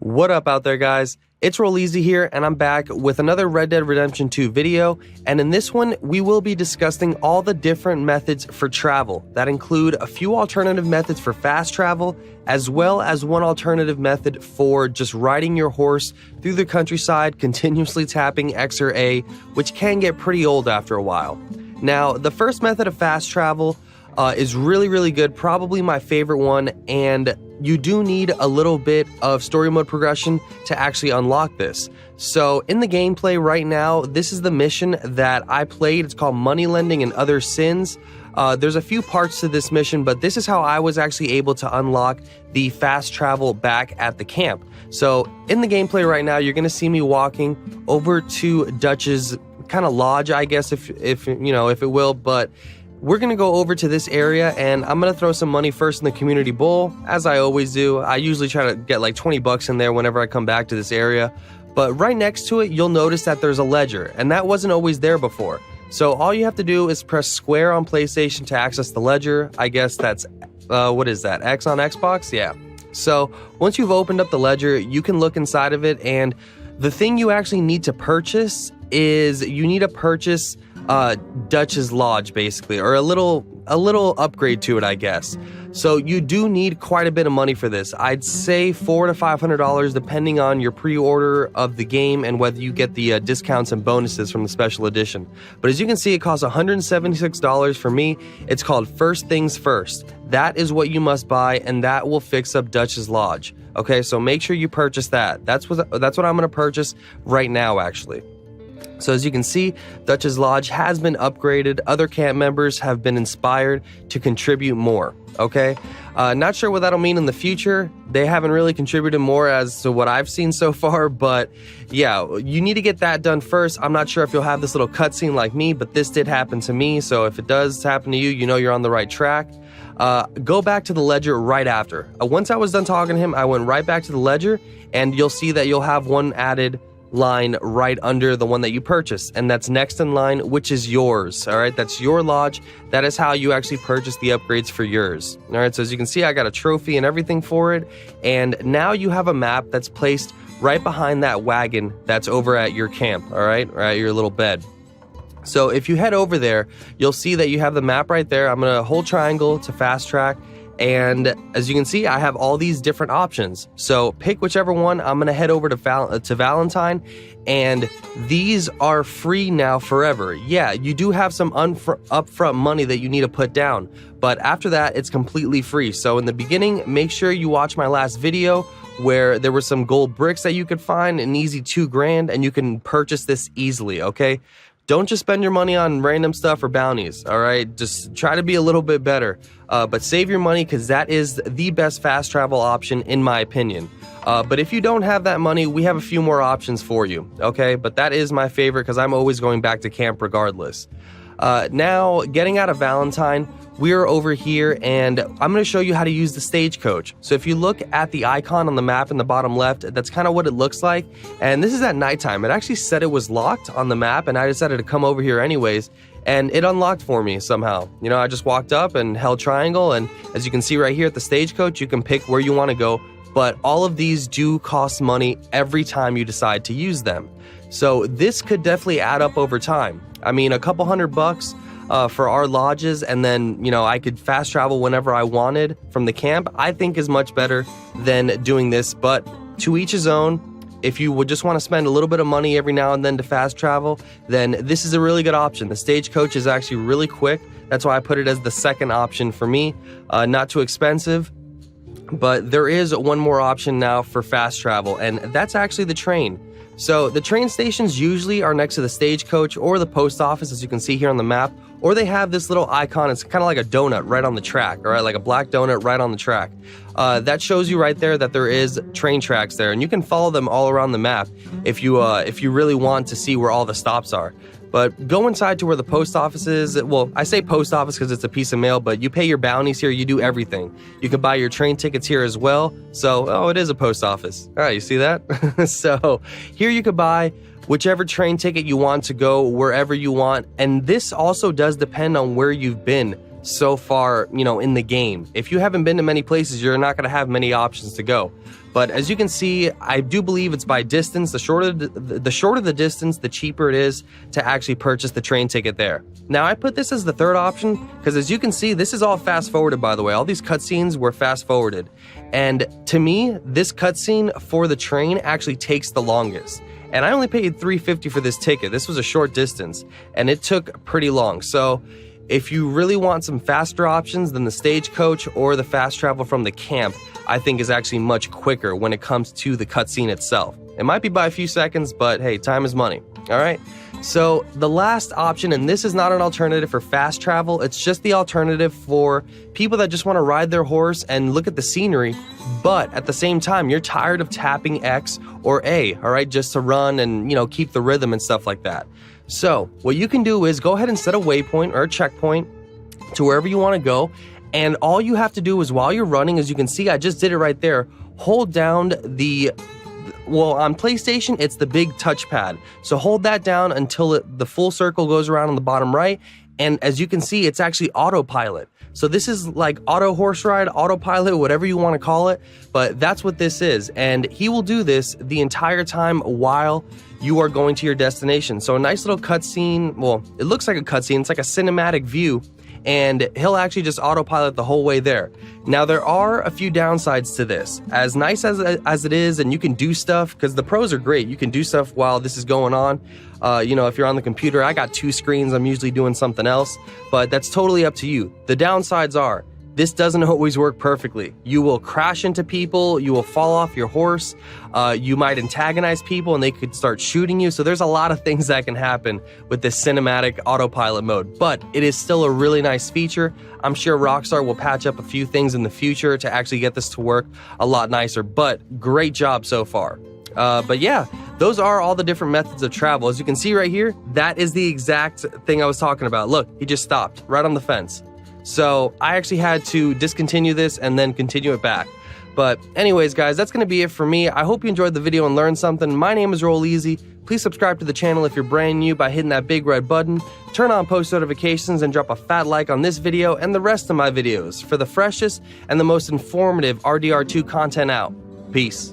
What up out there, guys? It's Roll Easy here, and I'm back with another Red Dead Redemption 2 video, and in this one, we will be discussing all the different methods for travel that include a few alternative methods for fast travel, as well as one alternative method for just riding your horse through the countryside, continuously tapping X or A, which can get pretty old after a while. Now, the first method of fast travel is really good, probably my favorite one, and you do need a little bit of story mode progression to actually unlock this. So in the gameplay right now, this is the mission that I played. It's called Money Lending and Other Sins. There's a few parts to this mission, but this is how I was actually able to unlock the fast travel back at the camp. So in the gameplay right now, you're going to see me walking over to Dutch's kind of lodge, I guess, if it will, but we're going to go over to this area, and I'm going to throw some money first in the community bowl, as I always do. I usually try to get like 20 bucks in there whenever I come back to this area. But right next to it, you'll notice that there's a ledger, and that wasn't always there before. So all you have to do is press square on PlayStation to access the ledger. I guess that's, what is that, X on Xbox? Yeah. So once you've opened up the ledger, you can look inside of it, and the thing you actually need to purchase is you need to purchase Dutch's lodge, basically, or a little upgrade to it, I guess. So you do need quite a bit of money for this. I'd say $400 to $500 depending on your pre-order of the game and whether you get the discounts and bonuses from the special edition. But as you can see, it costs $176 for me. It's called First Things First. That is what you must buy, and that will fix up Dutch's lodge. Okay, so make sure you purchase that. That's what I'm going to purchase right now, actually. So as you can see, Dutch's lodge has been upgraded. Other camp members have been inspired to contribute more, okay? Not sure what that'll mean in the future. They haven't really contributed more as to what I've seen so far, but yeah, you need to get that done first. I'm not sure if you'll have this little cutscene like me, but this did happen to me, so if it does happen to you, you know you're on the right track. Go back to the ledger right after. Once I was done talking to him, I went right back to the ledger, and you'll see that you'll have one added line right under the one that you purchased, and that's next in line, which is yours. All right, that's your lodge. That is how you actually purchase the upgrades for yours. All right, so as you can see, I got a trophy and everything for it, and now you have a map that's placed right behind that wagon that's over at your camp, all right, or at your little bed. So if you head over there, you'll see that you have the map right there. I'm gonna hold triangle to fast track, and as you can see, I have all these different options. So pick whichever one. I'm going to head over to Valentine, and these are free now forever. Yeah, you do have some upfront money that you need to put down, but after that, it's completely free. So in the beginning, make sure you watch my last video where there were some gold bricks that you could find, an easy $2,000, and you can purchase this easily, okay? Don't just spend your money on random stuff or bounties, all right? Just try to be a little bit better, but save your money because that is the best fast travel option in my opinion. But if you don't have that money, we have a few more options for you, okay? But that is my favorite because I'm always going back to camp regardless. Now, getting out of Valentine, we're over here, and I'm going to show you how to use the stagecoach. So if you look at the icon on the map in the bottom left, that's kind of what it looks like. And this is at nighttime. It actually said it was locked on the map, and I decided to come over here anyways, and it unlocked for me somehow. You know, I just walked up and held triangle, and as you can see right here at the stagecoach, you can pick where you want to go, but all of these do cost money every time you decide to use them. So this could definitely add up over time. I mean, a couple $100 for our lodges, and then, you know, I could fast travel whenever I wanted from the camp, I think is much better than doing this, but to each his own. If you would just want to spend a little bit of money every now and then to fast travel, then this is a really good option. The stagecoach is actually really quick. That's why I put it as the second option for me. Not too expensive, but there is one more option now for fast travel, and that's actually the train. So the train stations usually are next to the stagecoach or the post office, as you can see here on the map, or they have this little icon. It's kind of like a donut right on the track, all right, like a black donut right on the track. That shows you right there that there is train tracks there, and you can follow them all around the map if you really want to see where all the stops are. But go inside to where the post office is. Well, I say post office because it's a piece of mail, but you pay your bounties here, you do everything. You can buy your train tickets here as well. So, oh, it is a post office. All right, you see that? So here you could buy whichever train ticket you want to go wherever you want. And this also does depend on where you've been so far, in the game. If you haven't been to many places, you're not going to have many options to go. But as you can see, I do believe it's by distance. The shorter the distance, the cheaper it is to actually purchase the train ticket there. Now, I put this as the third option because as you can see, this is all fast forwarded, by the way. All these cutscenes were fast forwarded. And to me, this cutscene for the train actually takes the longest. And I only paid $3.50 for this ticket. This was a short distance and it took pretty long. So if you really want some faster options than the stagecoach or the fast travel from the camp, I think is actually much quicker when it comes to the cutscene itself. It might be by a few seconds, but hey, time is money. All right. So the last option, and this is not an alternative for fast travel, it's just the alternative for people that just want to ride their horse and look at the scenery, but at the same time, you're tired of tapping X or A, all right, just to run and, keep the rhythm and stuff like that. So what you can do is go ahead and set a waypoint or a checkpoint to wherever you want to go. And all you have to do is while you're running, as you can see, I just did it right there, hold down on PlayStation, it's the big touchpad. So hold that down until the full circle goes around on the bottom right. And as you can see, it's actually autopilot. So this is like auto horse ride, autopilot, whatever you want to call it. But that's what this is. And he will do this the entire time while you are going to your destination. So a nice little cutscene. Well, it looks like a cutscene. It's like a cinematic view. And he'll actually just autopilot the whole way there. Now, there are a few downsides to this. As nice as it is, and you can do stuff, because the pros are great. You can do stuff while this is going on. If you're on the computer, I got 2 screens. I'm usually doing something else. But that's totally up to you. The downsides are, this doesn't always work perfectly. You will crash into people, you will fall off your horse, you might antagonize people and they could start shooting you. So there's a lot of things that can happen with this cinematic autopilot mode, but it is still a really nice feature. I'm sure Rockstar will patch up a few things in the future to actually get this to work a lot nicer, but great job so far. But yeah, those are all the different methods of travel. As you can see right here, that is the exact thing I was talking about. Look, he just stopped right on the fence. So I actually had to discontinue this and then continue it back. But anyways, guys, that's going to be it for me. I hope you enjoyed the video and learned something. My name is Roll Easy. Please subscribe to the channel if you're brand new by hitting that big red button. Turn on post notifications and drop a fat like on this video and the rest of my videos for the freshest and the most informative RDR2 content out. Peace.